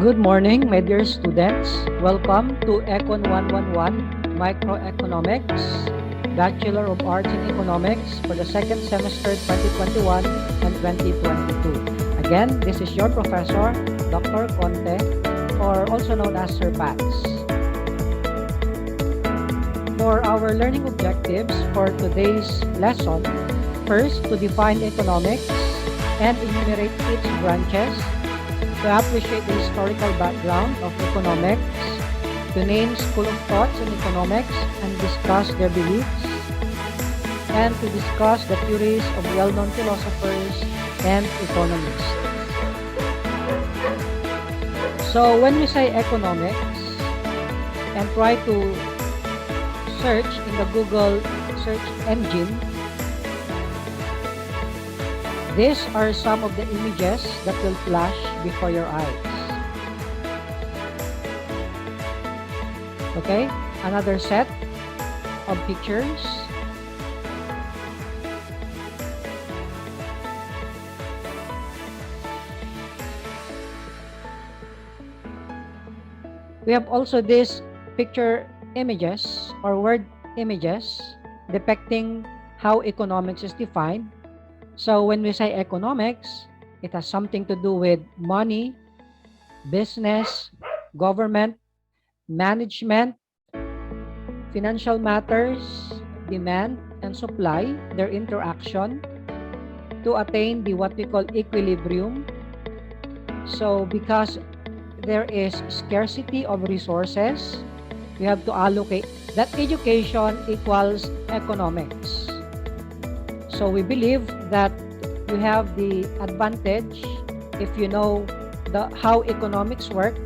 Good morning, my dear students. Welcome to Econ 111 Microeconomics, Bachelor of Arts in Economics for the second semester 2021 and 2022. Again, this is your professor, Dr. Conte, or also known as Sir Pats. For our learning objectives for today's lesson, first, to define economics and enumerate its branches, to appreciate the historical background of economics, to name school of thoughts in economics and discuss their beliefs, and to discuss the theories of well-known philosophers and economists. So when we say economics and try to search in the Google search engine, these are some of the images that will flash before your eyes. Okay, another set of pictures. We have also these picture images or word images depicting how economics is defined. So when we say economics, it has something to do with money, business, government, management, financial matters, demand and supply, their interaction to attain the what we call equilibrium. So because there is scarcity of resources, we have to allocate that. Education equals economics. So we believe that you have the advantage if you know how economics work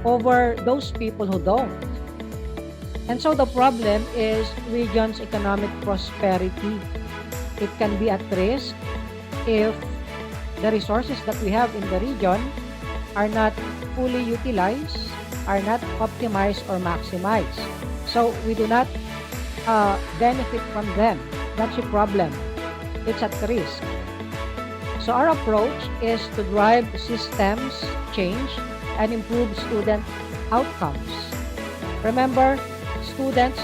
over those people who don't. And so the problem is region's economic prosperity. It can be at risk if the resources that we have in the region are not fully utilized, are not optimized or maximized. So we do not benefit from them. That's the problem. It's at risk. So our approach is to drive systems change and improve student outcomes. Remember, students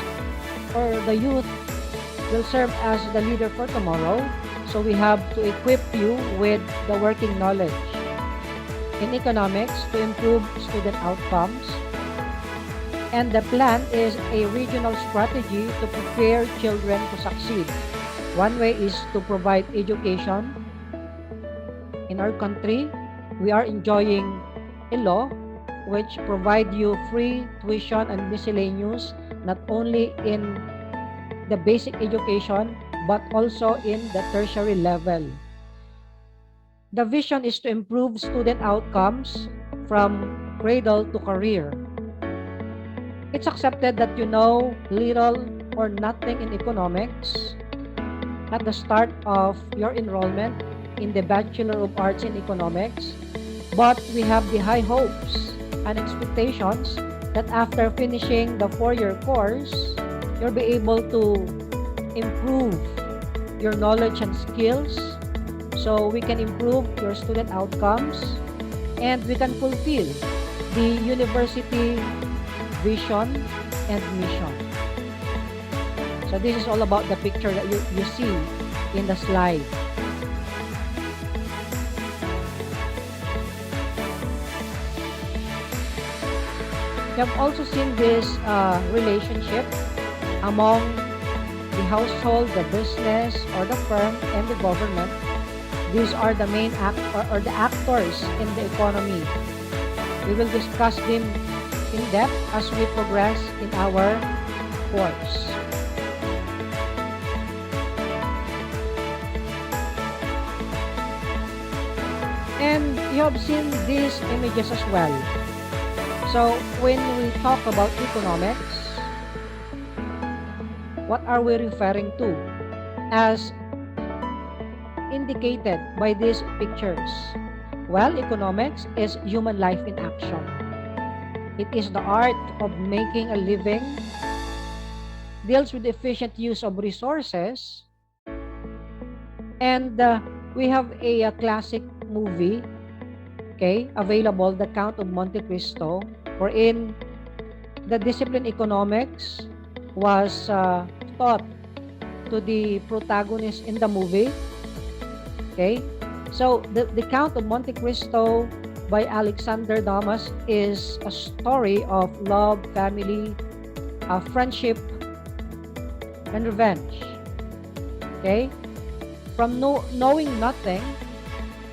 or the youth will serve as the leader for tomorrow. So we have to equip you with the working knowledge in economics to improve student outcomes. And the plan is a regional strategy to prepare children to succeed. One way is to provide education. In our country, we are enjoying a law which provide you free tuition and miscellaneous, not only in the basic education, but also in the tertiary level. The vision is to improve student outcomes from cradle to career. It's accepted that you know little or nothing in economics at the start of your enrollment in the Bachelor of Arts in Economics, but we have the high hopes and expectations that after finishing the 4-year course, you'll be able to improve your knowledge and skills so we can improve your student outcomes and we can fulfill the university vision and mission. So this is all about the picture that you see in the slide. You have also seen this relationship among the household, the business, or the firm, and the government. These are the main or the actors in the economy. We will discuss them in depth as we progress in our course. And you have seen these images as well. So when we talk about economics, what are we referring to as indicated by these pictures? Well, economics is human life in action. It is the art of making a living, deals with efficient use of resources, and we have a classic movie okay, available, the Count of Monte Cristo, wherein the discipline economics was taught to the protagonist in the movie. Okay, so the Count of Monte Cristo by Alexander Dumas is a story of love, family, friendship, and revenge. Okay, from knowing nothing,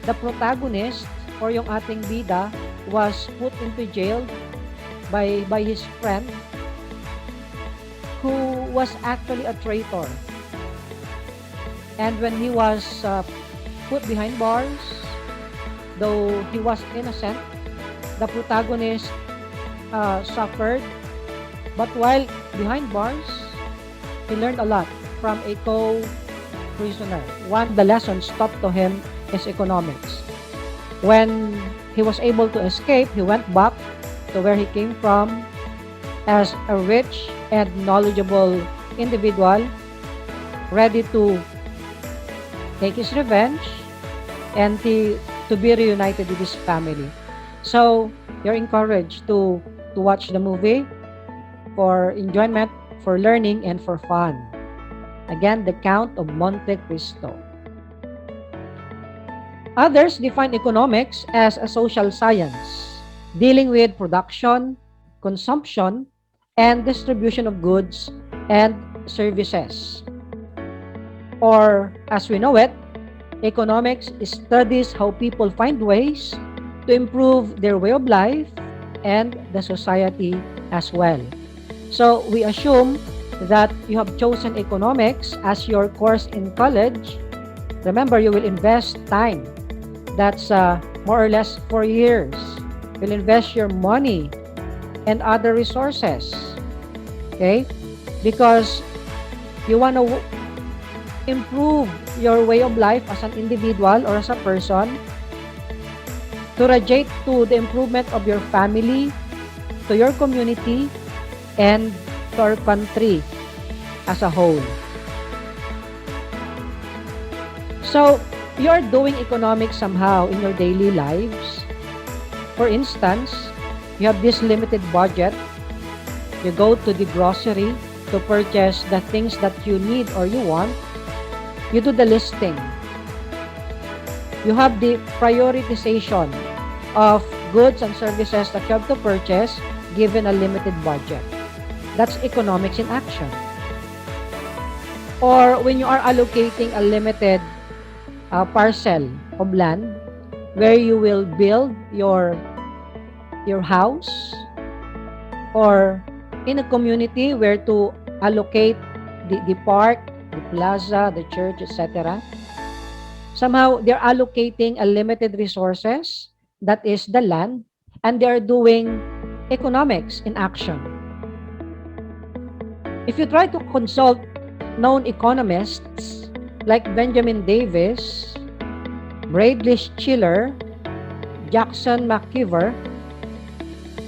the protagonist or yung ating bida was put into jail by his friend who was actually a traitor. And when he was put behind bars, though he was innocent, the protagonist suffered. But while behind bars, he learned a lot from a co-prisoner. One of the lessons taught to him is economics. When he was able to escape, he went back to where he came from as a rich and knowledgeable individual, ready to take his revenge and to be reunited with his family. So you're encouraged to watch the movie for enjoyment, for learning, and for fun. Again, the Count of Monte Cristo. Others define economics as a social science, dealing with production, consumption, and distribution of goods and services. Or, as we know it, economics studies how people find ways to improve their way of life and the society as well. So, we assume that you have chosen economics as your course in college. Remember, you will invest time. That's more or less 4 years. You'll invest your money and other resources. Okay? Because you want to improve your way of life as an individual or as a person, to radiate to the improvement of your family, to your community, and to our country as a whole. So, you're doing economics somehow in your daily lives. For instance, you have this limited budget. You go to the grocery to purchase the things that you need or you want. You do the listing. You have the prioritization of goods and services that you have to purchase given a limited budget. That's economics in action. Or when you are allocating a limited parcel of land where you will build your house, or in a community where to allocate the park, the plaza, the church, etc. Somehow, they're allocating a limited resources, that is the land, and they are doing economics in action. If you try to consult known economists like Benjamin Davis, Bradley Schiller, Jackson McKeever,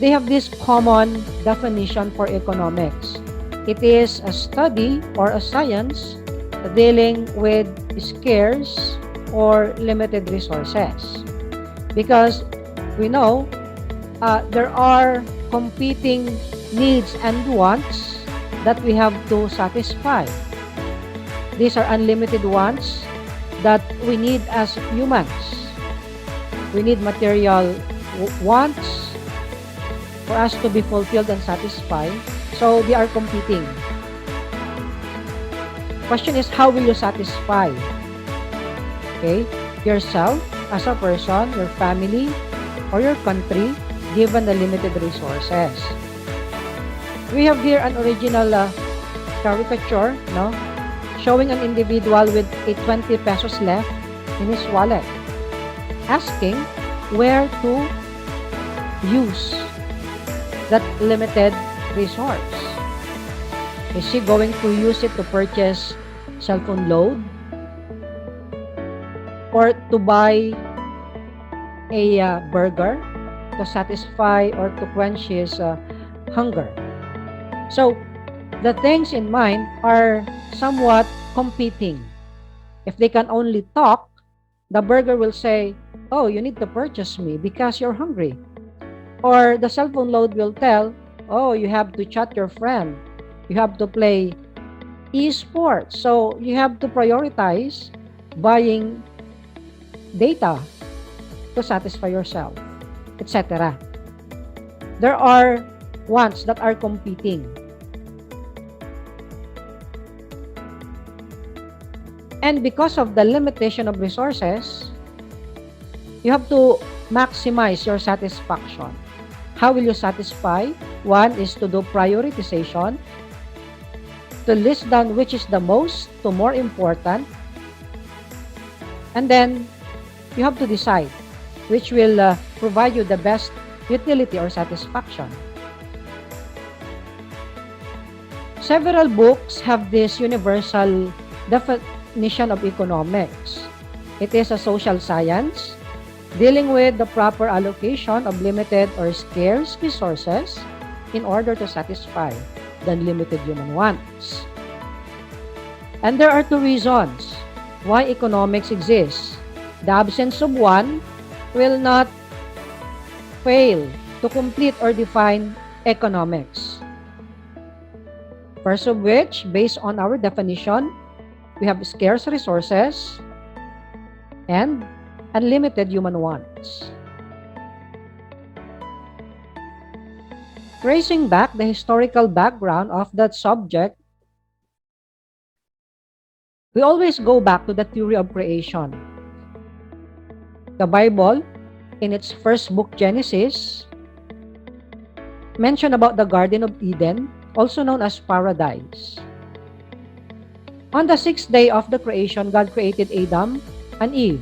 they have this common definition for economics. It is a study or a science dealing with scarce or limited resources. Because we know there are competing needs and wants that we have to satisfy. These are unlimited wants that we need as humans. We need material wants for us to be fulfilled and satisfied. So they are competing. Question is, how will you satisfy? Okay, yourself as a person, your family, or your country, given the limited resources. We have here an original caricature, no, showing an individual with a 20 pesos left in his wallet, asking where to use that limited resource. Is he going to use it to purchase cell phone load, or to buy a burger to satisfy or to quench his hunger? So the things in mind are somewhat competing. If they can only talk, The burger will say, oh, you need to purchase me because you're hungry. Or the cell phone load will tell, oh, you have to chat your friend. You have to play esports. So you have to prioritize buying data to satisfy yourself, etc. There are wants that are competing. And because of the limitation of resources, you have to maximize your satisfaction. How will you satisfy? One is to do prioritization, to list down which is the most to more important, and then you have to decide which will provide you the best utility or satisfaction. Several books have this universal definition of economics. It is a social science dealing with the proper allocation of limited or scarce resources in order to satisfy the unlimited human wants. And there are two reasons why economics exists. The absence of one will not fail to complete or define economics. First of which, based on our definition, we have scarce resources and unlimited human wants. Tracing back the historical background of that subject, we always go back to the theory of creation. The Bible, in its first book, Genesis, mentioned about the Garden of Eden, also known as paradise. On the sixth day of the creation, God created Adam and Eve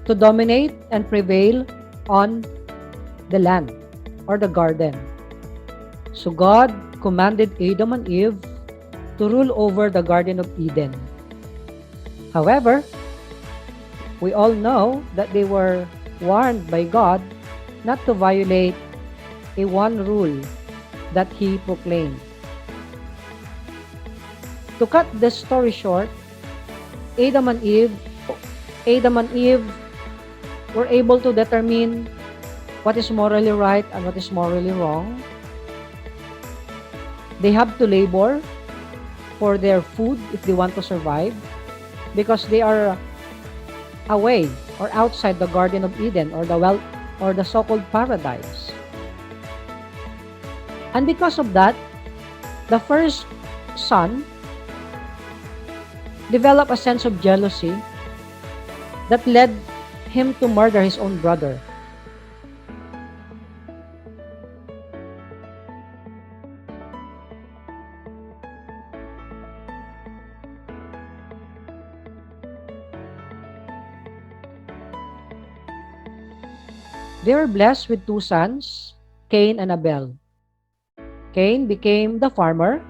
to dominate and prevail on the land or the garden. So God commanded Adam and Eve to rule over the Garden of Eden. However, we all know that they were warned by God not to violate a one rule that He proclaimed. To cut the story short, Adam and Eve were able to determine what is morally right and what is morally wrong. They have to labor for their food if they want to survive because they are away or outside the Garden of Eden or the so-called paradise. And because of that, the first son developed a sense of jealousy that led him to murder his own brother. They were blessed with two sons, Cain and Abel. Cain became the farmer,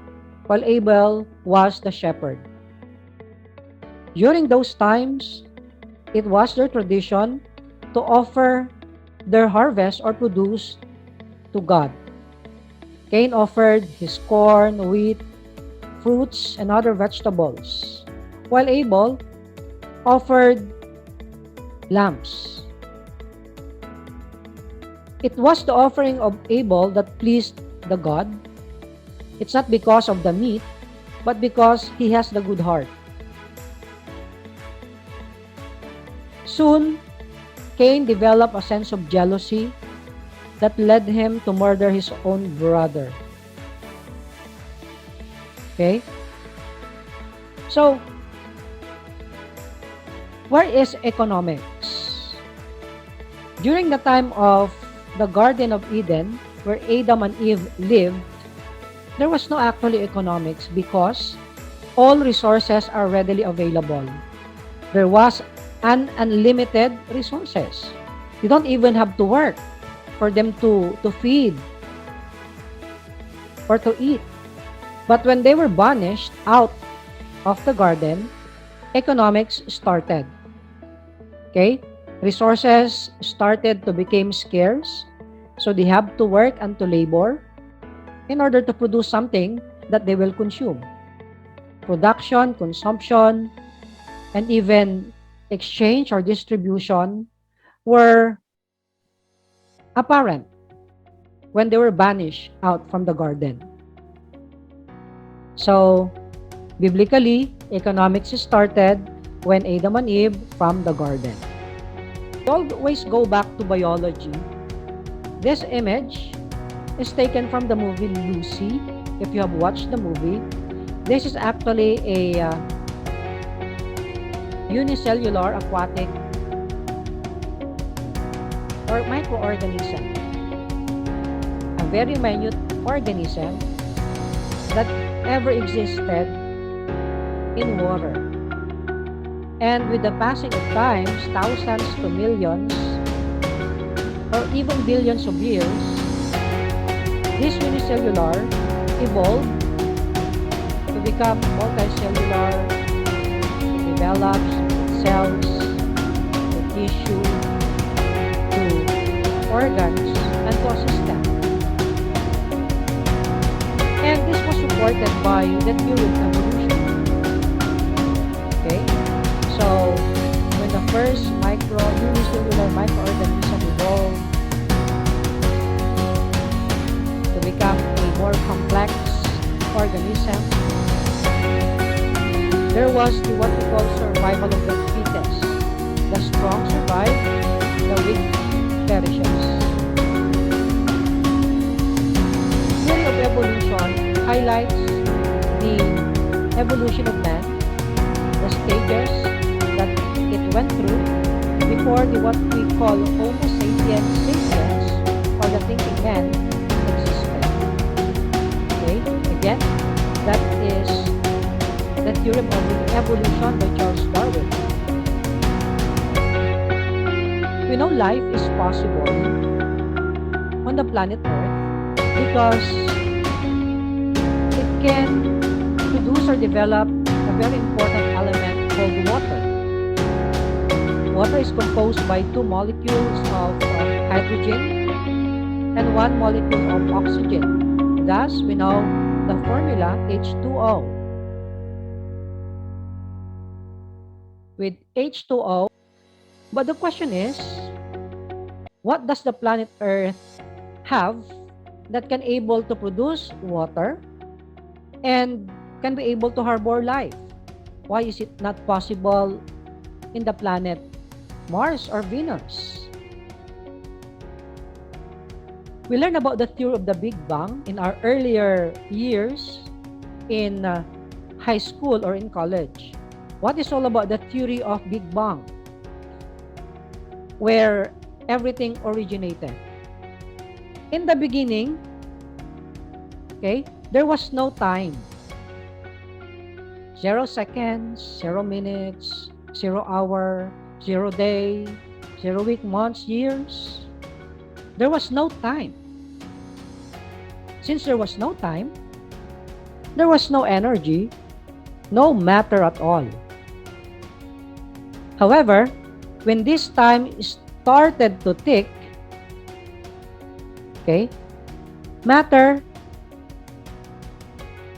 while Abel was the shepherd. During those times, it was their tradition to offer their harvest or produce to God. Cain offered his corn, wheat, fruits, and other vegetables, while Abel offered lambs. It was the offering of Abel that pleased the God. It's not because of the meat, but because he has the good heart. Soon, Cain developed a sense of jealousy that led him to murder his own brother. Okay? So, where is economics? During the time of the Garden of Eden, where Adam and Eve lived, there was no actually economics because all resources are readily available. There was an unlimited resources. You don't even have to work for them to feed or to eat. But when they were banished out of the garden, economics started. Okay? Resources started to become scarce, so they have to work and to labor in order to produce something that they will consume. Production, consumption, and even exchange or distribution were apparent when they were banished out from the garden. So, biblically, economics started when Adam and Eve from the garden. We always go back to biology. This image is taken from the movie Lucy. If you have watched the movie, this is actually a unicellular aquatic or microorganism, a very minute organism that ever existed in water. And with the passing of time, thousands to millions or even billions of years, this unicellular evolved to become multicellular, it develops cells, to tissue, to organs, and to a system. And this was supported by the theory of evolution. Okay? So, when the first unicellular microorganism evolved to become a more complex organism, there was what we call survival of the fittest. The strong survive, the weak perishes. Theory of evolution highlights the evolution of man, the stages that it went through before what we call Homo sapiens or the thinking man existed. Okay, again, that is the theory of evolution by Charles Darwin. We know life is possible on the planet Earth because it can produce or develop a very important element called water. Water is composed by two molecules of hydrogen and one molecule of oxygen. Thus, we know the formula H2O. With H2O, but the question is, what does the planet Earth have that can able to produce water and can be able to harbor life? Why is it not possible in the planet Mars or Venus? We learned about the theory of the Big Bang in our earlier years in high school or in college. What is all about the theory of Big Bang? Where everything originated. In the beginning, okay, there was no time. 0 seconds, 0 minutes, 0 hour, 0 day, 0 week, months, years. There was no time. Since there was no time, there was no energy, no matter at all. However, when this time started to tick, okay, matter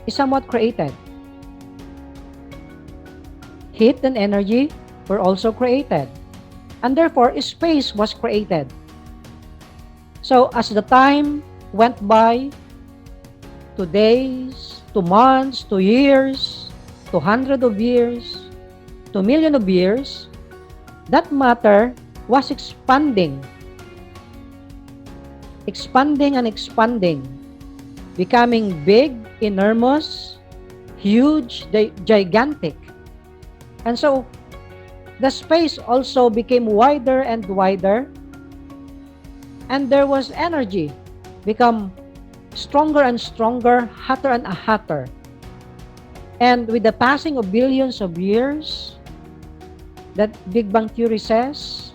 is somewhat created. Heat and energy were also created. And therefore, space was created. So, as the time went by, to days, to months, to years, to hundreds of years, to millions of years, that matter was expanding. Expanding and expanding. Becoming big, enormous, huge, gigantic. And so, the space also became wider and wider. And there was energy, become stronger and stronger, hotter and hotter. And with the passing of billions of years, that Big Bang Theory says,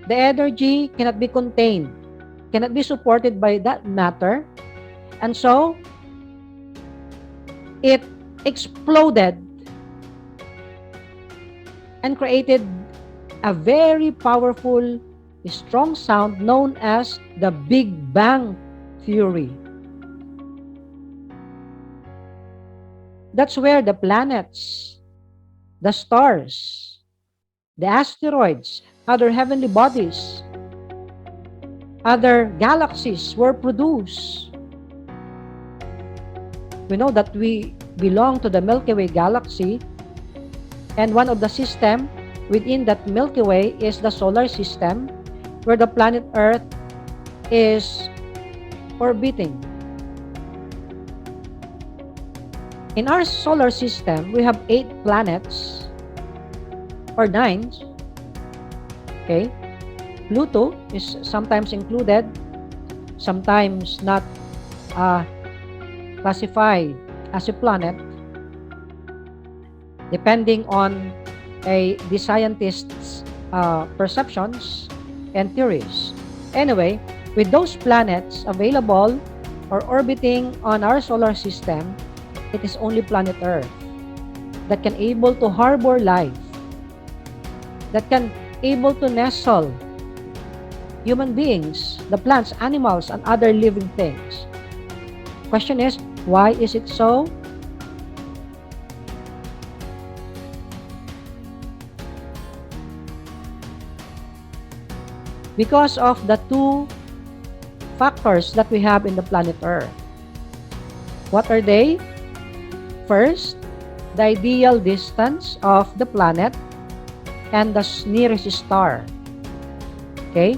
the energy cannot be contained, cannot be supported by that matter. And so, it exploded and created a very powerful, strong sound known as the Big Bang Theory. That's where the planets, the stars, the asteroids, other heavenly bodies, other galaxies were produced. We know that we belong to the Milky Way galaxy, and one of the system within that Milky Way is the solar system, where the planet Earth is orbiting. In our solar system, we have 8 planets, or 9. Okay? Pluto is sometimes included, sometimes not classified as a planet, depending on the scientists' perceptions and theories. Anyway, with those planets available or orbiting on our solar system, it is only planet Earth that can able to harbor life, that can able to nestle human beings, the plants, animals, and other living things. Question is, why is it so? Because of the 2 factors that we have in the planet Earth. What are they? First, the ideal distance of the planet and the nearest star. Okay?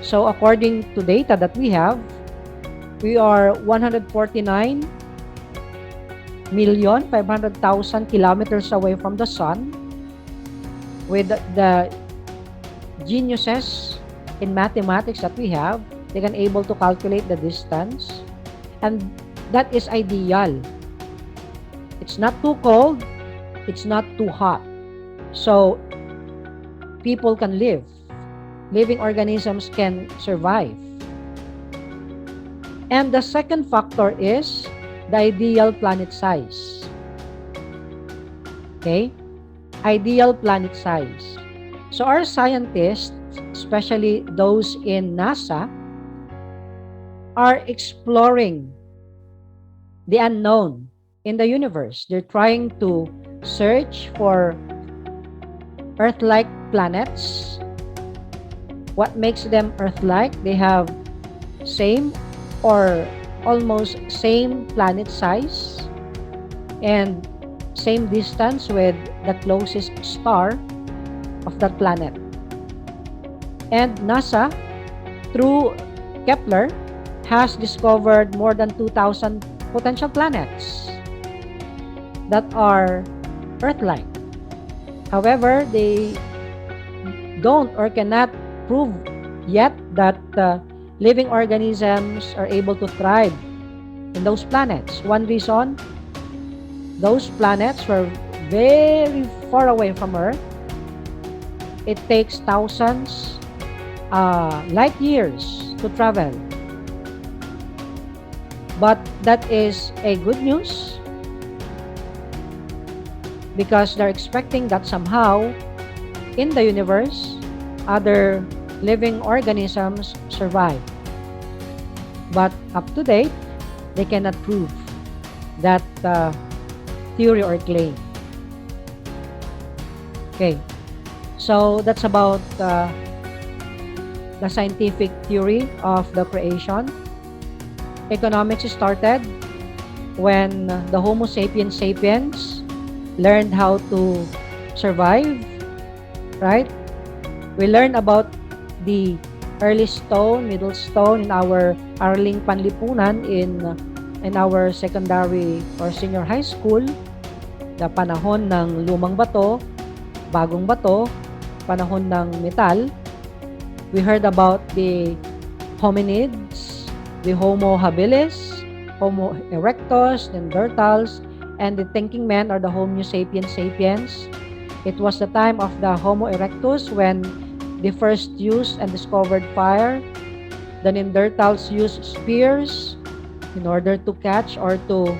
So according to data that we have, we are 149,500,000 kilometers away from the sun. With the geniuses in mathematics that we have, they can able to calculate the distance, and that is ideal. It's not too cold, it's not too hot, so people can live, living organisms can survive. And the second factor is the ideal planet size. Okay? Ideal planet size. So our scientists, especially those in NASA, are exploring the unknown in the universe. They're trying to search for Earth-like planets. What makes them Earth-like? They have same or almost same planet size and same distance with the closest star of that planet. And NASA, through Kepler, has discovered more than 2,000 potential planets that are Earth-like. However, they don't or cannot prove yet that living organisms are able to thrive in those planets. One reason, those planets were very far away from Earth. It takes thousands light years to travel. But that is a good news, because they're expecting that somehow in the universe, other living organisms survive. But up to date, they cannot prove that theory or claim. Okay, so that's about the scientific theory of the creation. Economics started when the Homo sapiens sapiens learned how to survive, right? We learned about the early stone, middle stone in our Araling Panlipunan in our secondary or senior high school, the panahon ng lumang bato, bagong bato, panahon ng metal. We heard about the hominids, the Homo habilis, Homo erectus, Neanderthals, and the thinking men or the Homo sapiens sapiens. It was the time of the Homo erectus when they first used and discovered fire. The Neanderthals used spears in order to catch or to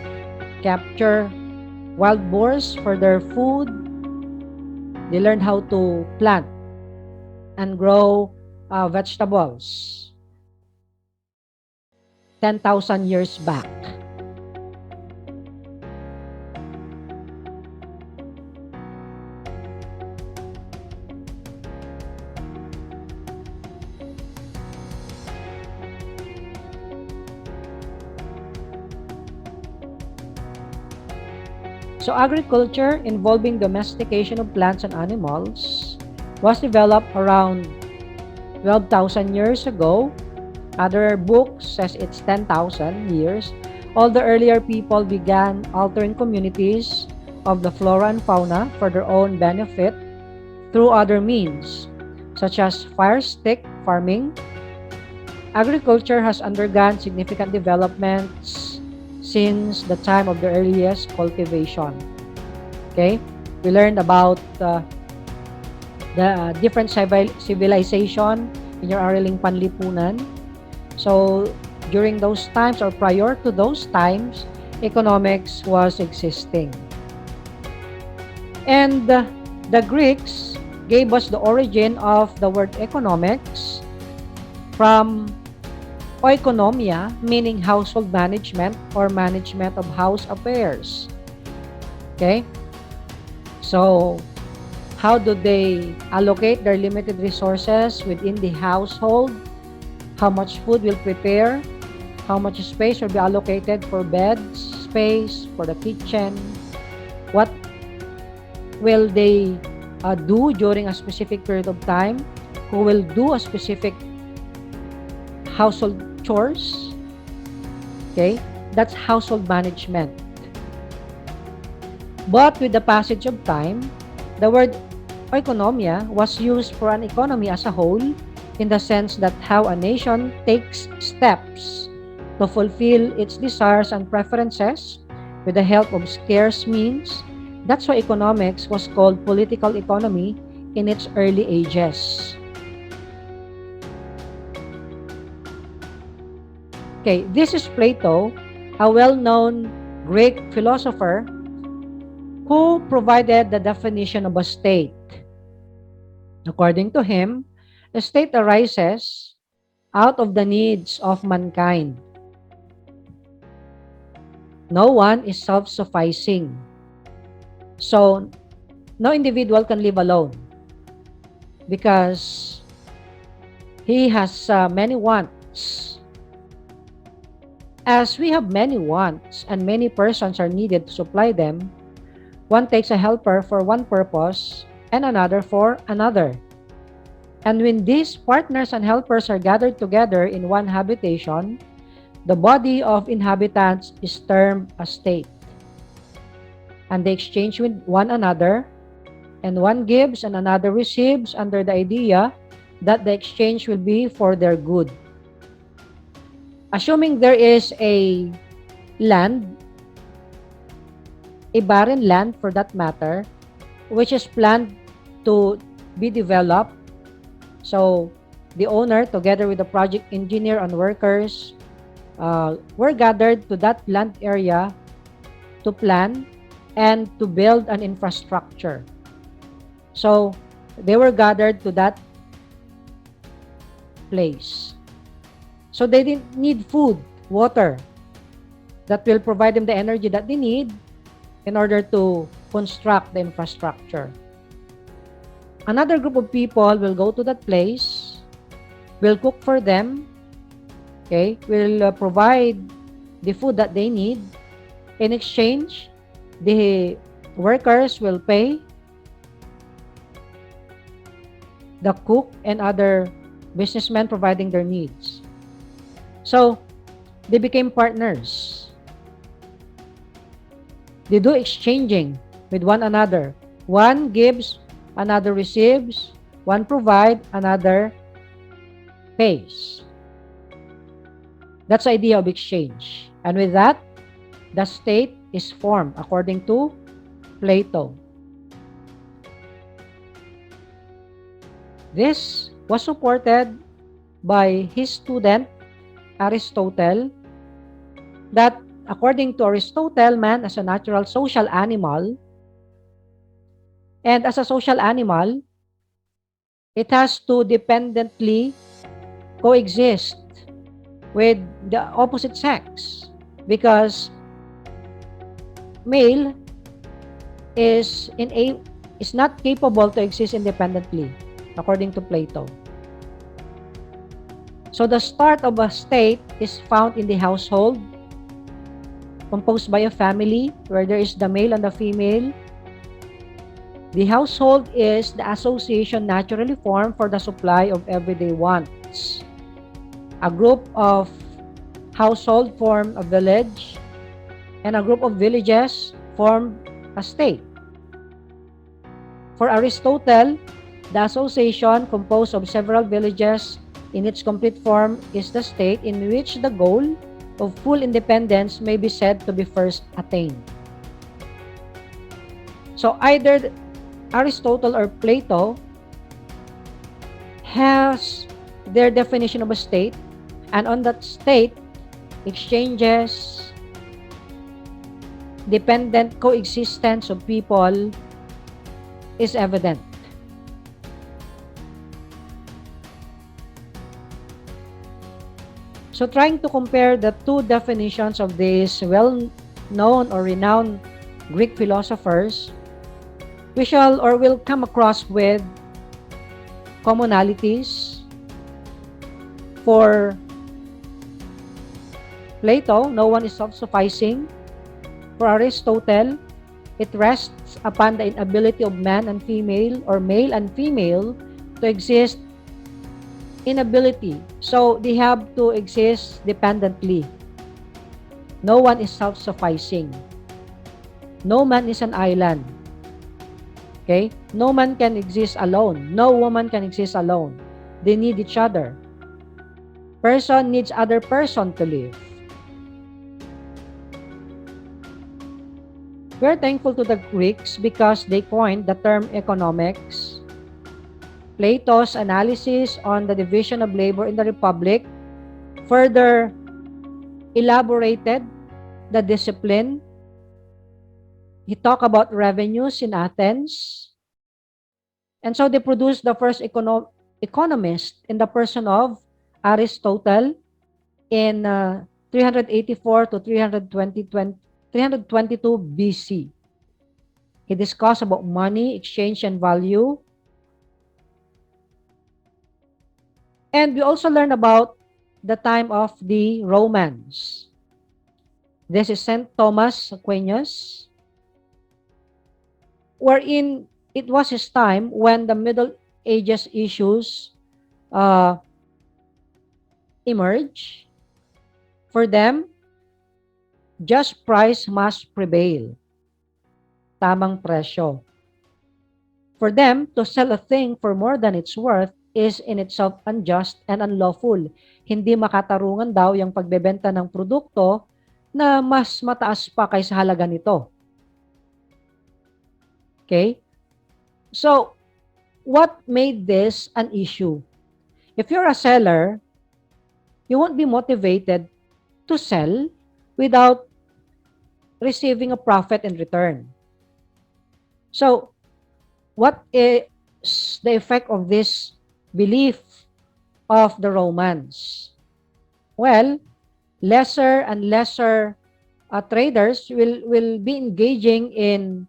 capture wild boars for their food. They learned how to plant and grow vegetables 10,000 years back. So agriculture involving domestication of plants and animals was developed around 12,000 years ago. Other books says it's 10,000 years. All the earlier people began altering communities of the flora and fauna for their own benefit through other means, such as fire stick farming. Agriculture has undergone significant developments since the time of the earliest cultivation. Okay, we learned about the different civilization in your Araling Panlipunan. So during those times or prior to those times, economics was existing. And the Greeks gave us the origin of the word economics from oikonomia, meaning household management or management of house affairs. Okay? So, how do they allocate their limited resources within the household? How much food will prepare? How much space will be allocated for beds, space for the kitchen? What will they do during a specific period of time? Who will do a specific household chores? Okay, that's household management. But with the passage of time, the word oikonomia was used for an economy as a whole, in the sense that how a nation takes steps to fulfill its desires and preferences with the help of scarce means. That's why economics was called political economy in its early ages. Okay, this is Plato, a well-known Greek philosopher who provided the definition of a state. According to him, a state arises out of the needs of mankind. No one is self-sufficing. So, no individual can live alone because he has many wants. As we have many wants and many persons are needed to supply them, one takes a helper for one purpose and another for another. And when these partners and helpers are gathered together in one habitation, the body of inhabitants is termed a state. And they exchange with one another, and one gives and another receives under the idea that the exchange will be for their good. Assuming there is a land, a barren land for that matter, which is planned to be developed. So the owner, together with the project engineer and workers, were gathered to that land area to plan and to build an infrastructure. So they were gathered to that place. So they didn't need food, water, that will provide them the energy that they need in order to construct the infrastructure. Another group of people will go to that place, will cook for them, okay, will provide the food that they need. In exchange, the workers will pay the cook and other businessmen providing their needs. So, they became partners. They do exchanging with one another. One gives, another receives. One provides, another pays. That's the idea of exchange. And with that, the state is formed according to Plato. This was supported by his student Aristotle, that according to Aristotle, man is a natural social animal, and as a social animal, it has to dependently coexist with the opposite sex, because male is not capable to exist independently according to Plato. So the start of a state is found in the household. composed by a family where there is the male and the female. The household is the association naturally formed for the supply of everyday wants. A group of household form a village, and a group of villages form a state. For Aristotle, the association composed of several villages in its complete form is the state in which the goal of full independence may be said to be first attained. So either Aristotle or Plato has their definition of a state, and on that state, exchanges, dependent coexistence of people is evident. So trying to compare the two definitions of these well-known or renowned Greek philosophers, we shall or will come across with commonalities. For Plato, no one is self-sufficing. For Aristotle, it rests upon the inability of man and female or male and female to exist inability. So they have to exist dependently. No one is self-sufficing. No man is an island. Okay? No man can exist alone. No woman can exist alone. They need each other. Person needs other person to live. We're thankful to the Greeks because they coined the term economics. Plato's analysis on the division of labor in the Republic further elaborated the discipline. He talked about revenues in Athens. And so they produced the first economist in the person of Aristotle in 384 to 322 BC. He discussed about money, exchange, and value. And we also learn about the time of the Romans. This is St. Thomas Aquinas, wherein it was his time when the Middle Ages issues emerge. For them, just price must prevail. Tamang presyo. For them, to sell a thing for more than its worth is in itself unjust and unlawful. Hindi makatarungan daw yung pagbebenta ng produkto na mas mataas pa kaysa halaga nito. Okay? So, what made this an issue? If you're a seller, you won't be motivated to sell without receiving a profit in return. So, what is the effect of this belief of the Romans? Well, lesser and lesser traders will be engaging in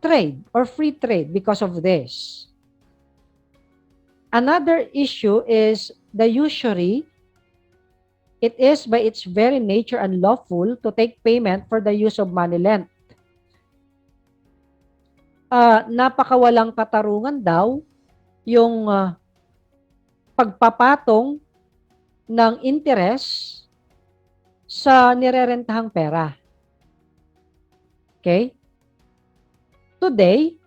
trade or free trade because of this. Another issue is the usury. It is by its very nature unlawful to take payment for the use of money lent. Napakawalang katarungan daw yung pagpapatong ng interest sa nirerentahang pera. Okay? Today,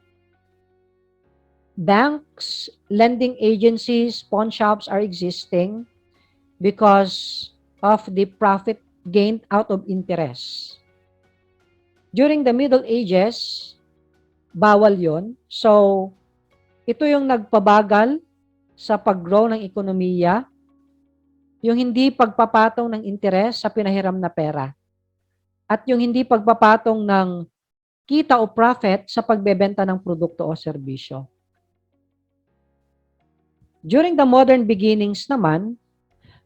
banks, lending agencies, pawn shops are existing because of the profit gained out of interest. During the Middle Ages, bawal yon. So, ito yung nagpabagal sa pag-grow ng ekonomiya, yung hindi pagpapatong ng interes sa pinahiram na pera, at yung hindi pagpapatong ng kita o profit sa pagbebenta ng produkto o serbisyo. During the modern beginnings naman,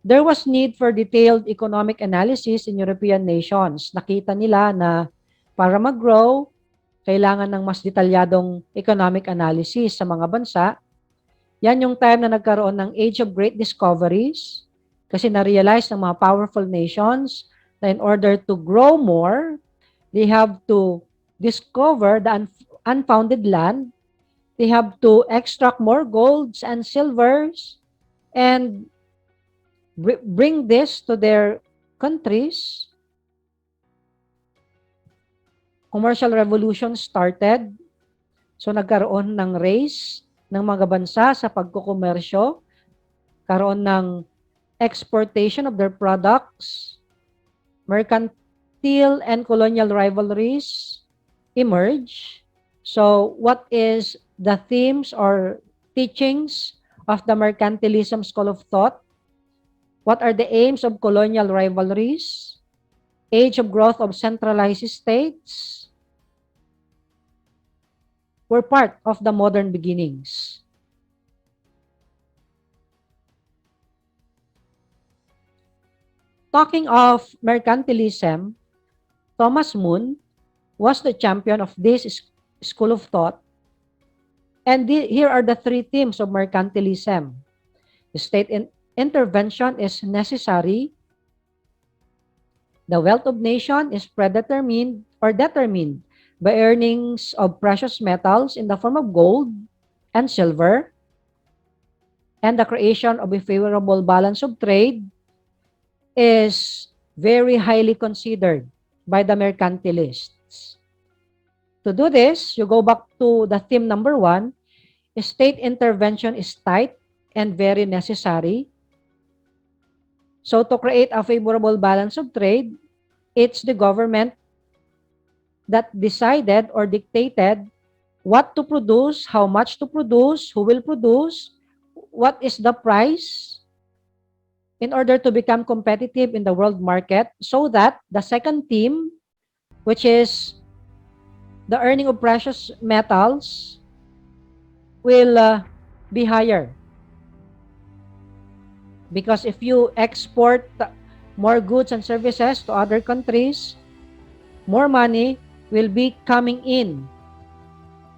there was need for detailed economic analysis in European nations. Nakita nila na para mag-grow, kailangan ng mas detalyadong economic analysis sa mga bansa. Yan yung time na nagkaroon ng Age of Great Discoveries kasi na-realize ng mga powerful nations na in order to grow more, they have to discover the unfounded land. They have to extract more golds and silvers and bring this to their countries. Commercial revolution started. So nagkaroon ng race ng mga bansa sa pagkukomersyo, karoon ng exportation of their products, mercantile and colonial rivalries emerge. So what is the themes or teachings of the mercantilism school of thought? What are the aims of colonial rivalries? Age of growth of centralized states were part of the modern beginnings. Talking of mercantilism, Thomas Moon was the champion of this school of thought. And here are the three themes of mercantilism. State intervention is necessary. The wealth of nation is predetermined or determined by earnings of precious metals in the form of gold and silver, and the creation of a favorable balance of trade is very highly considered by the mercantilists. To do this, you go back to the theme number 1, state intervention is tight and very necessary. So to create a favorable balance of trade, it's the government that decided or dictated what to produce, how much to produce, who will produce, what is the price in order to become competitive in the world market, so that the second theme, which is the earning of precious metals, will be higher. Because if you export more goods and services to other countries, more money will be coming in.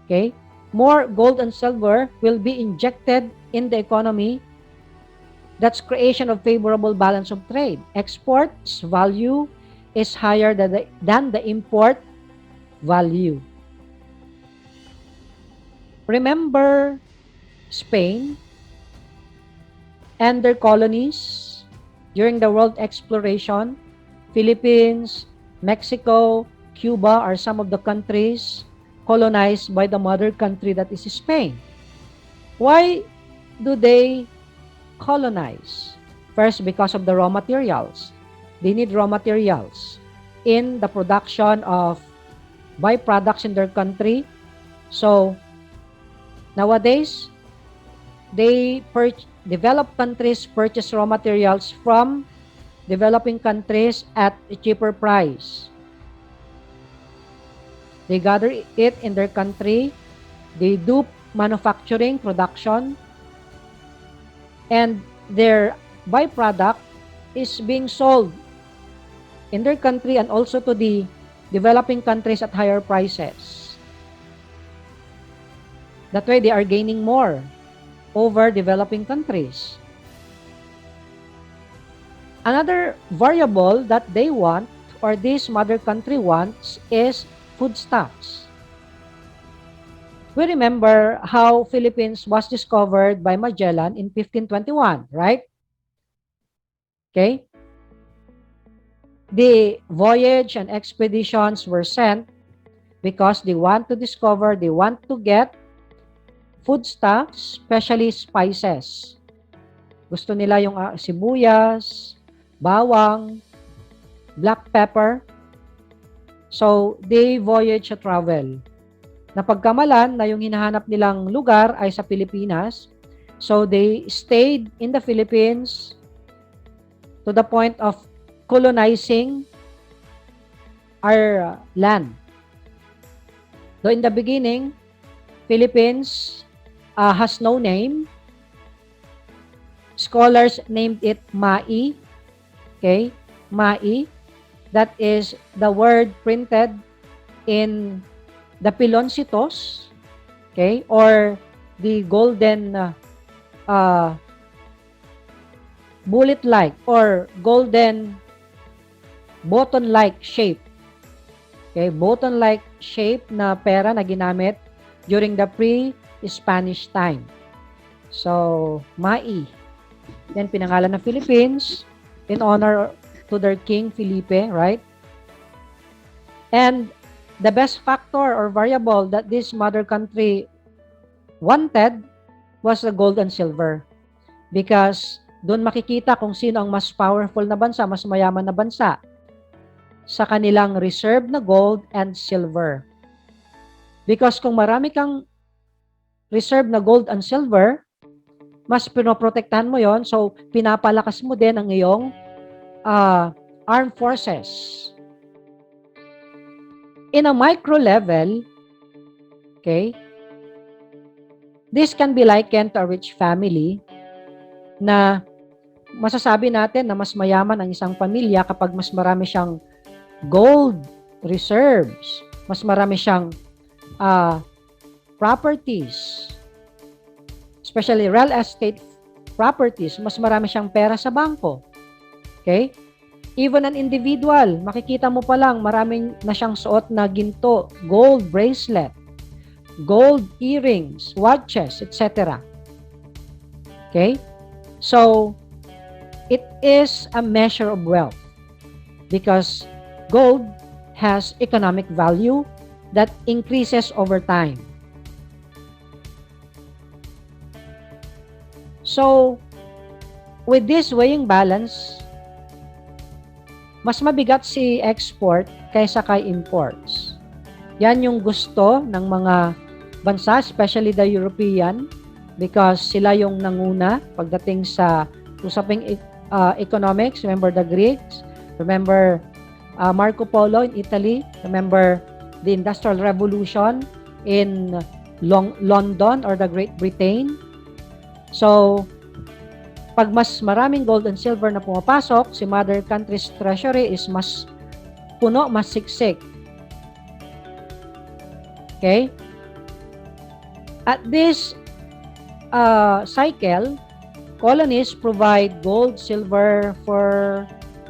Okay? More gold and silver will be injected in the economy. That's creation of favorable balance of trade. Exports value is higher than the import value. Remember Spain and their colonies during the world exploration? Philippines, Mexico, Cuba are some of the countries colonized by the mother country, that is Spain. Why do they colonize? First, because of the raw materials. They need raw materials in the production of byproducts in their country. So nowadays, developed countries purchase raw materials from developing countries at a cheaper price. They gather it in their country. They do manufacturing, production, and their byproduct is being sold in their country and also to the developing countries at higher prices. That way, they are gaining more over developing countries. Another variable that they want, or this mother country wants, is foodstuffs. We remember how Philippines was discovered by Magellan in 1521, right? Okay? The voyage and expeditions were sent because they want to discover, they want to get foodstuffs, especially spices. Gusto nila yung sibuyas, bawang, black pepper. So, they voyage to travel. Napagkamalan na yung hinahanap nilang lugar ay sa Pilipinas. So, they stayed in the Philippines to the point of colonizing our land. Though in the beginning, Philippines has no name. Scholars named it Mai. Okay? Mai. That is the word printed in the piloncitos. Okay? Or the golden bullet-like or golden button-like shape. Okay, button-like shape na pera na ginamit during the pre-Spanish time. So, Mai. Yan pinangalan ng Philippines in honor to their King Felipe, right? And the best factor or variable that this mother country wanted was the gold and silver. Because doon makikita kung sino ang mas powerful na bansa, mas mayaman na bansa sa kanilang reserve na gold and silver. Because kung marami kang reserve na gold and silver, mas pinoprotektahan mo yon, so pinapalakas mo din ang iyong armed forces. In a micro level, okay, this can be likened to a rich family na masasabi natin na mas mayaman ang isang pamilya kapag mas marami siyang gold reserves, mas marami siyang properties, especially real estate properties, mas marami siyang pera sa bangko. Okay? Even an individual, makikita mo pa lang maraming na siyang suot na ginto, gold bracelet, gold earrings, watches, etc. Okay? So, it is a measure of wealth because gold has economic value that increases over time. So, with this weighing balance, mas mabigat si export kaysa kay imports. Yan yung gusto ng mga bansa, especially the European, because sila yung nanguna pagdating sa usaping economics. Remember the Greeks? Remember Marco Polo in Italy? Remember the Industrial Revolution in London or the Great Britain? So, pag mas maraming gold and silver na pumapasok, si mother country's treasury is mas puno, mas siksik. Okay? At this cycle, colonies provide gold, silver for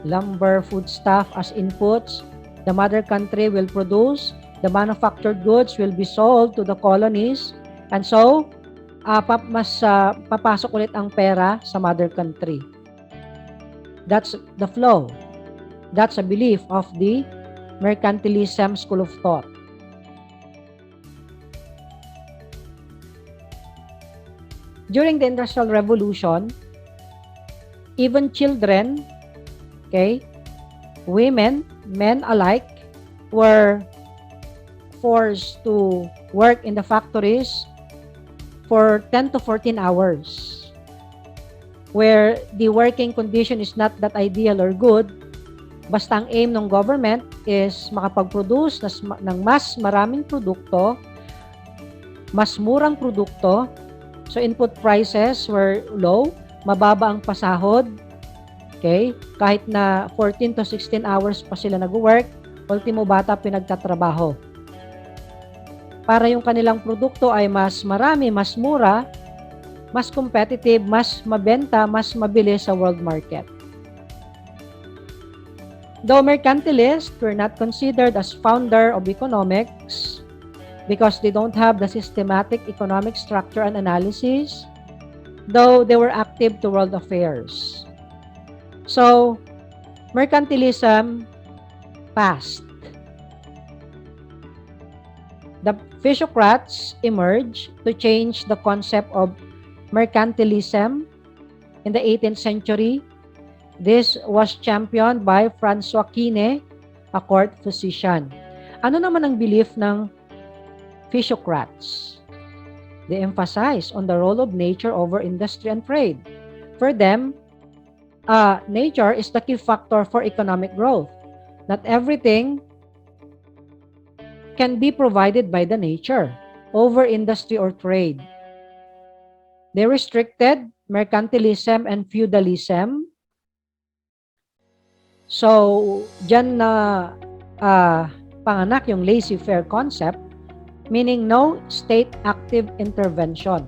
lumber, foodstuff as inputs. The mother country will produce. The manufactured goods will be sold to the colonies. And so, papasok ulit ang pera sa mother country. That's the flow. That's a belief of the mercantilism school of thought. During the Industrial Revolution, even children, okay, women, men alike, were forced to work in the factories for 10 to 14 hours, where the working condition is not that ideal or good. Basta ang aim ng government is makapag-produce ng mas maraming produkto, mas murang produkto. So input prices were low, mababa ang pasahod. Okay? Kahit na 14 to 16 hours pa sila nag-work, ultimo bata pinagtatrabaho. Para yung kanilang produkto ay mas marami, mas mura, mas competitive, mas mabenta, mas mabilis sa world market. Though mercantilists were not considered as founder of economics because they don't have the systematic economic structure and analysis, though they were active to world affairs. So, mercantilism passed. The physiocrats emerged to change the concept of mercantilism in the 18th century. This was championed by François Quine, a court physician. Ano naman ang belief ng physiocrats? They emphasize on the role of nature over industry and trade. For them, nature is the key factor for economic growth. Not everything can be provided by the nature over industry or trade. They restricted mercantilism and feudalism. So, dyan na panganak yung laissez-faire concept, meaning no state active intervention.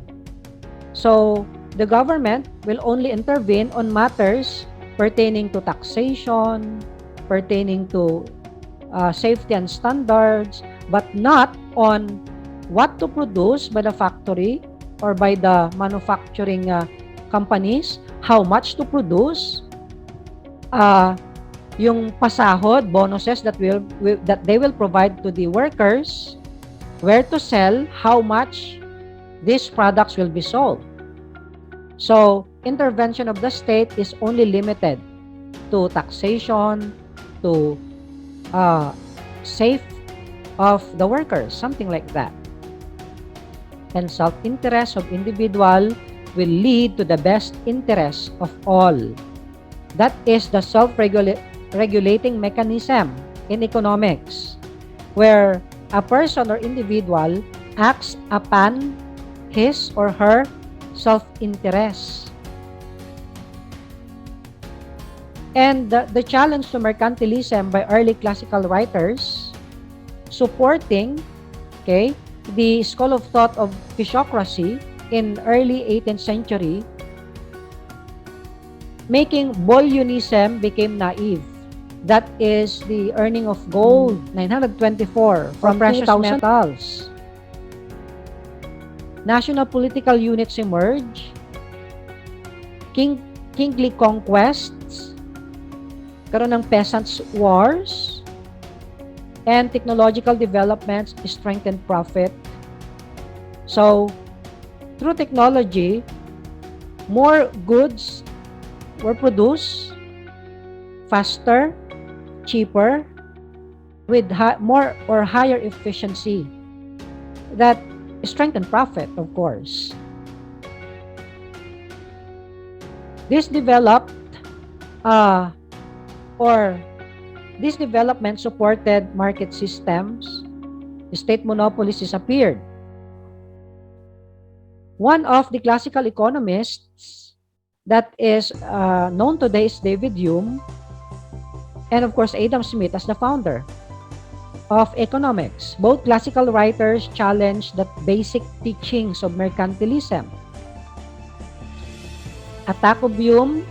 So, the government will only intervene on matters pertaining to taxation, pertaining to safety and standards, but not on what to produce by the factory or by the manufacturing companies, how much to produce, yung pasahod, bonuses that they will provide to the workers, where to sell, how much these products will be sold. So, intervention of the state is only limited to taxation, to safe of the workers, something like that. And self-interest of individual will lead to the best interest of all. That is the self-regulating mechanism in economics, where a person or individual acts upon his or her self-interest. And the challenge to mercantilism by early classical writers supporting, the school of thought of physiocracy in early 18th century, making Boulionism became naive. That is the earning of gold, 924, from precious metals. National political units emerge, kingly conquests, karon ng peasants' wars, and technological developments strengthen profit. So, through technology, more goods were produced faster, cheaper, with more or higher efficiency. That strengthen profit, of course. This developed this development supported market systems. State monopolies disappeared. One of the classical economists that is known today is David Hume, and of course Adam Smith as the founder of economics. Both classical writers challenged the basic teachings of mercantilism. Attack of Hume,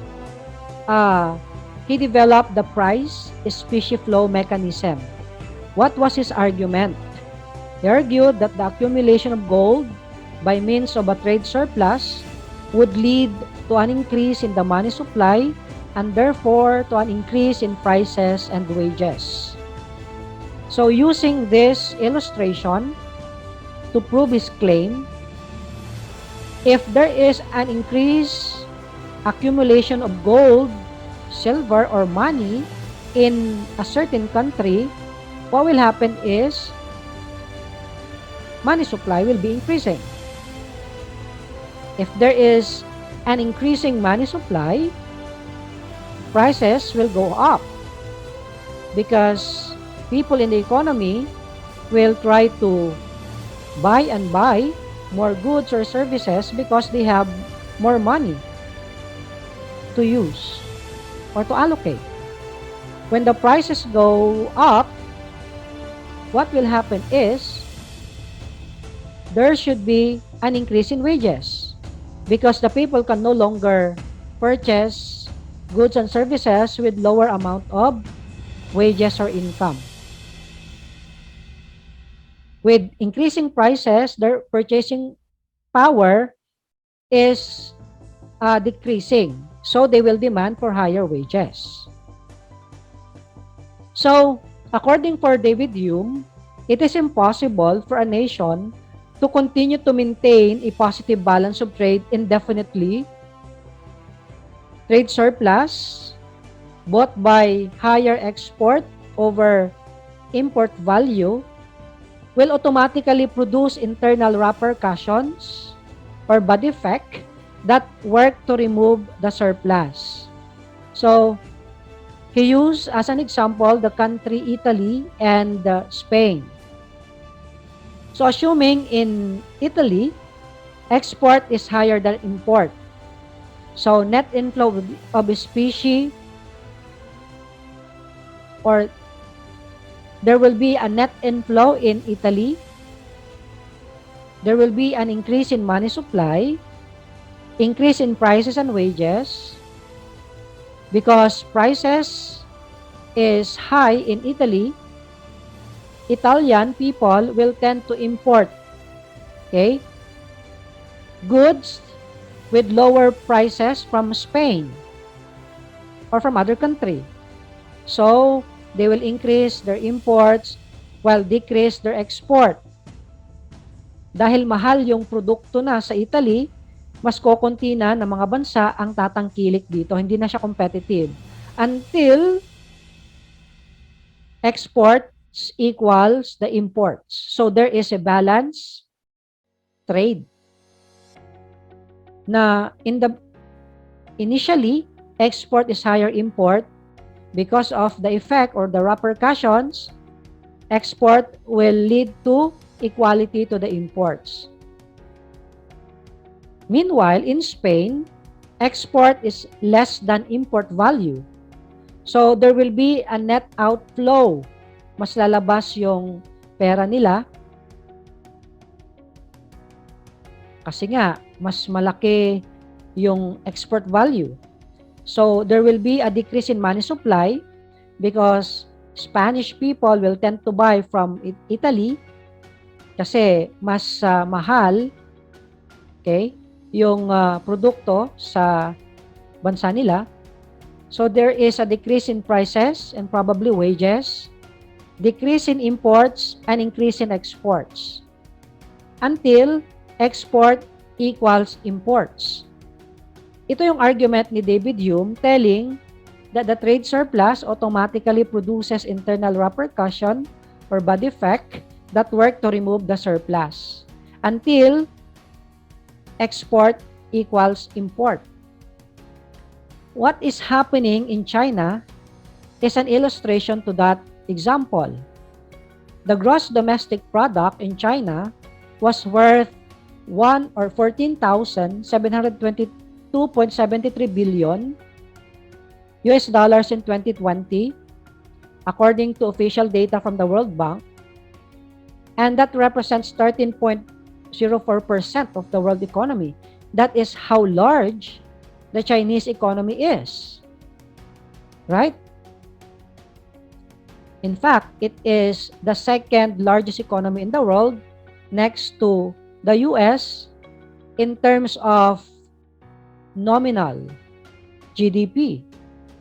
he developed the price specie flow mechanism. What was his argument? He argued that the accumulation of gold by means of a trade surplus would lead to an increase in the money supply and therefore to an increase in prices and wages. So using this illustration to prove his claim, if there is an increased accumulation of gold, silver, or money in a certain country, what will happen is money supply will be increasing. If there is an increasing money supply, prices will go up because people in the economy will try to buy more goods or services because they have more money to use or to allocate. When the prices go up, what will happen is there should be an increase in wages because the people can no longer purchase goods and services with lower amount of wages or income. With increasing prices, their purchasing power is decreasing. So they will demand for higher wages. So, according for David Hume, it is impossible for a nation to continue to maintain a positive balance of trade indefinitely. Trade surplus bought by higher export over import value will automatically produce internal repercussions or bad effect that work to remove the surplus. So, he used as an example the country Italy and Spain. So, assuming in Italy, export is higher than import. So, net inflow of a specie, or there will be a net inflow in Italy. There will be an increase in money supply, increase in prices and wages, because prices is high in Italy, Italian people will tend to import, okay, goods with lower prices from Spain or from other country. So, they will increase their imports while decrease their export. Dahil mahal yung produkto na sa Italy, mas kokonti na ng mga bansa ang tatangkilik dito. Hindi na siya competitive. Until exports equals the imports. So, there is a balance trade na initially, export is higher import because of the effect or the repercussions. Export will lead to equality to the imports. Meanwhile, in Spain, export is less than import value. So, there will be a net outflow. Mas lalabas yung pera nila kasi nga, mas malaki yung export value. So, there will be a decrease in money supply because Spanish people will tend to buy from Italy kasi mas mahal, okay, yung produkto sa bansa nila. So, there is a decrease in prices and probably wages, decrease in imports, and increase in exports until export equals imports. Ito yung argument ni David Hume telling that the trade surplus automatically produces internal repercussion or bad effect that work to remove the surplus until export equals import. What is happening in China is an illustration to that example. The gross domestic product in China was worth 14,722.73 billion US dollars in 2020, according to official data from the World Bank, and that represents 13.04% of the world economy. That is how large the Chinese economy is, right? In fact, it is the second largest economy in the world next to the US in terms of nominal GDP.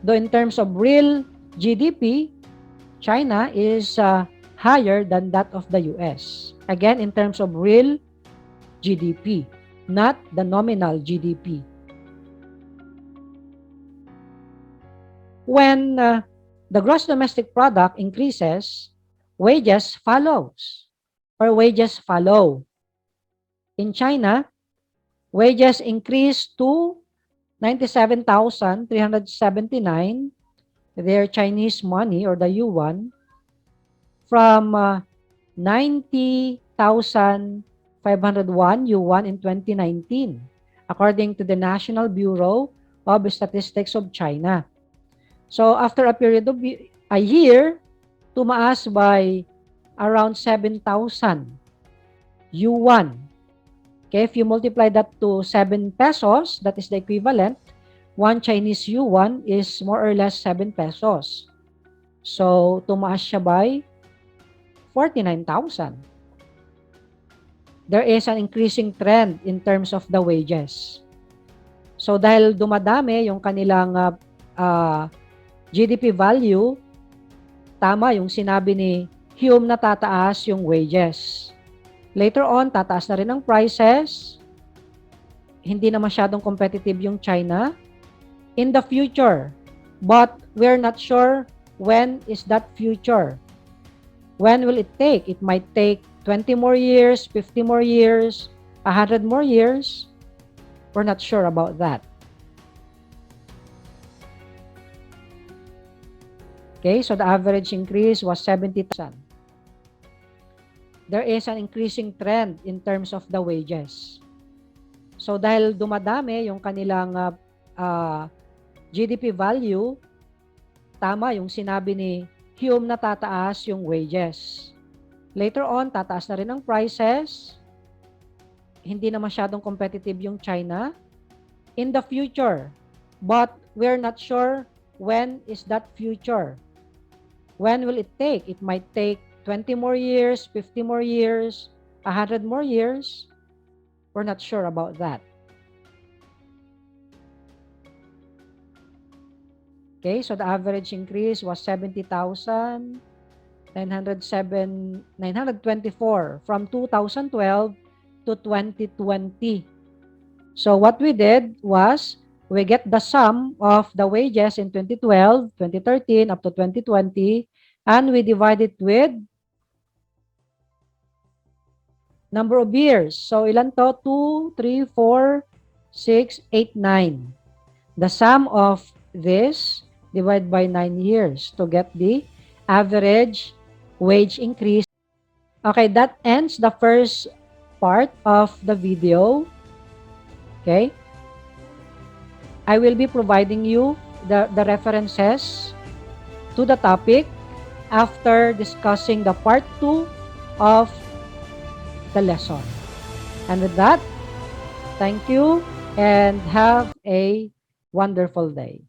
Though in terms of real GDP, China is higher than that of the US. Again, in terms of real GDP, not the nominal GDP. When the gross domestic product increases, wages follows or wages follow. In China, wages increased to 97,379, their Chinese money or the yuan, from 90,501 yuan in 2019, according to the National Bureau of Statistics of China. So after a period of a year, tumaas by around 7,000 yuan. Okay, if you multiply that to 7 pesos, that is the equivalent. 1 Chinese yuan is more or less 7 pesos. So tumaas siya by 49,000. There is an increasing trend in terms of the wages. So dahil dumadami yung kanilang GDP value, tama yung sinabi ni Hume na tataas yung wages. Later on, tataas na rin ang prices. Hindi na masyadong competitive yung China in the future. But we're not sure when is that future. When will it take? It might take 20 more years, 50 more years, 100 more years. We're not sure about that. Okay, so the average increase was 70,000. There is an increasing trend in terms of the wages. So dahil dumadami yung kanilang GDP value, tama yung sinabi ni Hume na tataas yung wages. Later on, tataas na rin ang prices. Hindi na masyadong competitive yung China in the future. But we're not sure when is that future. When will it take? It might take 20 more years, 50 more years, 100 more years. We're not sure about that. Okay, so the average increase was 70,924 from 2012 to 2020. So what we did was we get the sum of the wages in 2012, 2013 up to 2020, and we divide it with number of years. So ilan to? 2, 3, 4, 6, 8, 9. The sum of this divided by 9 years to get the average wage increase. Okay, that ends the first part of the video. Okay. I will be providing you the references to the topic after discussing the part 2 of the lesson. And with that, thank you and have a wonderful day.